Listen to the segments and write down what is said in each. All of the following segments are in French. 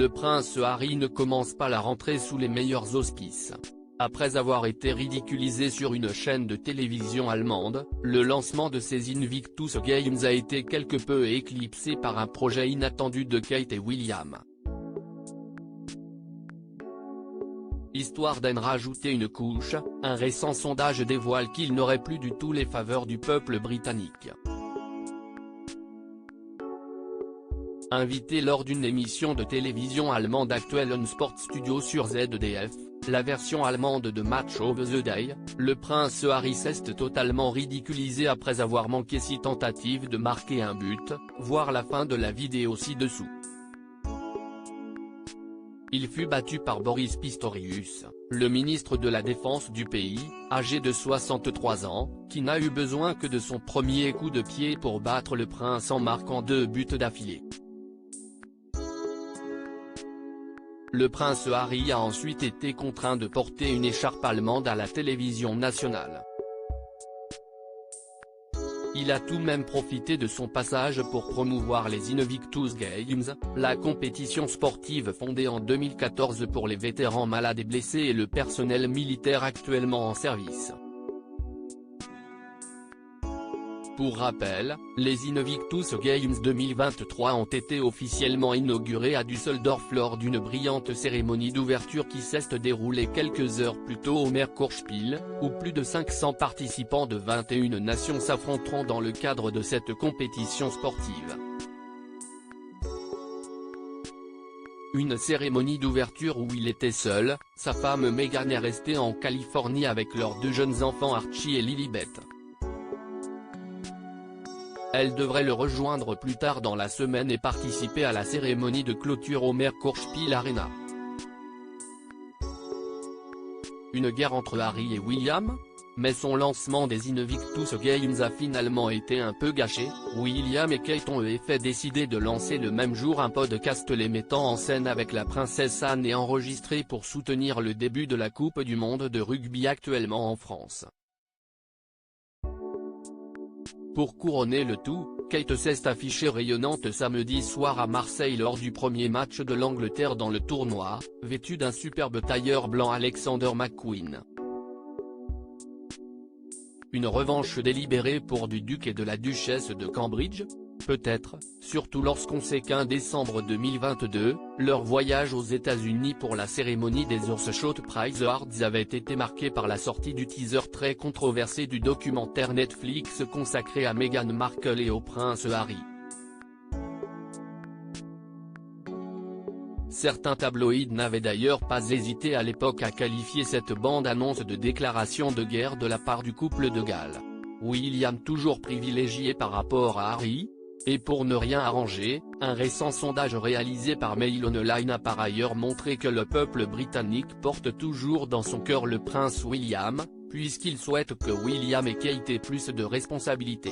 le prince Harry ne commence pas la rentrée sous les meilleurs auspices. Après avoir été ridiculisé sur une chaîne de télévision allemande, le lancement de ses Invictus Games a été quelque peu éclipsé par un projet inattendu de Kate et William. Histoire d'en rajouter une couche, un récent sondage dévoile qu'il n'aurait plus du tout les faveurs du peuple britannique. Invité lors d'une émission de télévision allemande actuelle On Sport Studio sur ZDF, la version allemande de Match of the Day, le prince Harry s'est totalement ridiculisé après avoir manqué 6 tentatives de marquer un but, voir la fin de la vidéo ci-dessous. Il fut battu par Boris Pistorius, le ministre de la Défense du pays, âgé de 63 ans, qui n'a eu besoin que de son premier coup de pied pour battre le prince en marquant 2 buts d'affilée. Le prince Harry a ensuite été contraint de porter une écharpe allemande à la télévision nationale. Il a tout de même profité de son passage pour promouvoir les Invictus Games, la compétition sportive fondée en 2014 pour les vétérans malades et blessés et le personnel militaire actuellement en service. Pour rappel, les Invictus Games 2023 ont été officiellement inaugurés à Düsseldorf lors d'une brillante cérémonie d'ouverture qui s'est déroulée quelques heures plus tôt au Merkurspiel, où plus de 500 participants de 21 nations s'affronteront dans le cadre de cette compétition sportive. Une cérémonie d'ouverture où il était seul, sa femme Meghan est restée en Californie avec leurs 2 jeunes enfants Archie et Lilibet. Elle devrait le rejoindre plus tard dans la semaine et participer à la cérémonie de clôture au Merkurspiel Arena. Une guerre entre Harry et William ? Mais son lancement des Invictus Games a finalement été un peu gâché. William et Kate ont en effet décidé de lancer le même jour un podcast les mettant en scène avec la princesse Anne et enregistré pour soutenir le début de la Coupe du monde de rugby actuellement en France. Pour couronner le tout, Kate s'est affichée rayonnante samedi soir à Marseille lors du premier match de l'Angleterre dans le tournoi, vêtue d'un superbe tailleur blanc Alexander McQueen. Une revanche délibérée pour du duc et de la duchesse de Cambridge ? Peut-être, surtout lorsqu'on sait qu'en décembre 2022, leur voyage aux États-Unis pour la cérémonie des Earthshot Prize Awards avait été marqué par la sortie du teaser très controversé du documentaire Netflix consacré à Meghan Markle et au prince Harry. Certains tabloïds n'avaient d'ailleurs pas hésité à l'époque à qualifier cette bande-annonce de déclaration de guerre de la part du couple de Galles. William toujours privilégié par rapport à Harry ? Et pour ne rien arranger, un récent sondage réalisé par Mail Online a par ailleurs montré que le peuple britannique porte toujours dans son cœur le prince William, puisqu'il souhaite que William et Kate aient plus de responsabilités.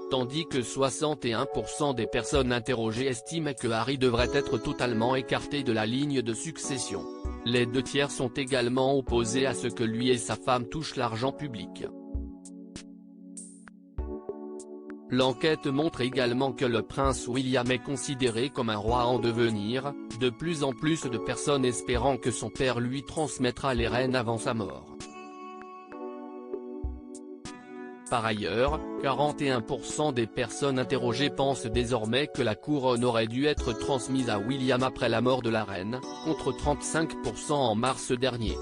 Tandis que 61% des personnes interrogées estiment que Harry devrait être totalement écarté de la ligne de succession. Les 2 tiers sont également opposés à ce que lui et sa femme touchent l'argent public. L'enquête montre également que le prince William est considéré comme un roi en devenir, de plus en plus de personnes espérant que son père lui transmettra les rênes avant sa mort. Par ailleurs, 41% des personnes interrogées pensent désormais que la couronne aurait dû être transmise à William après la mort de la reine, contre 35% en mars dernier.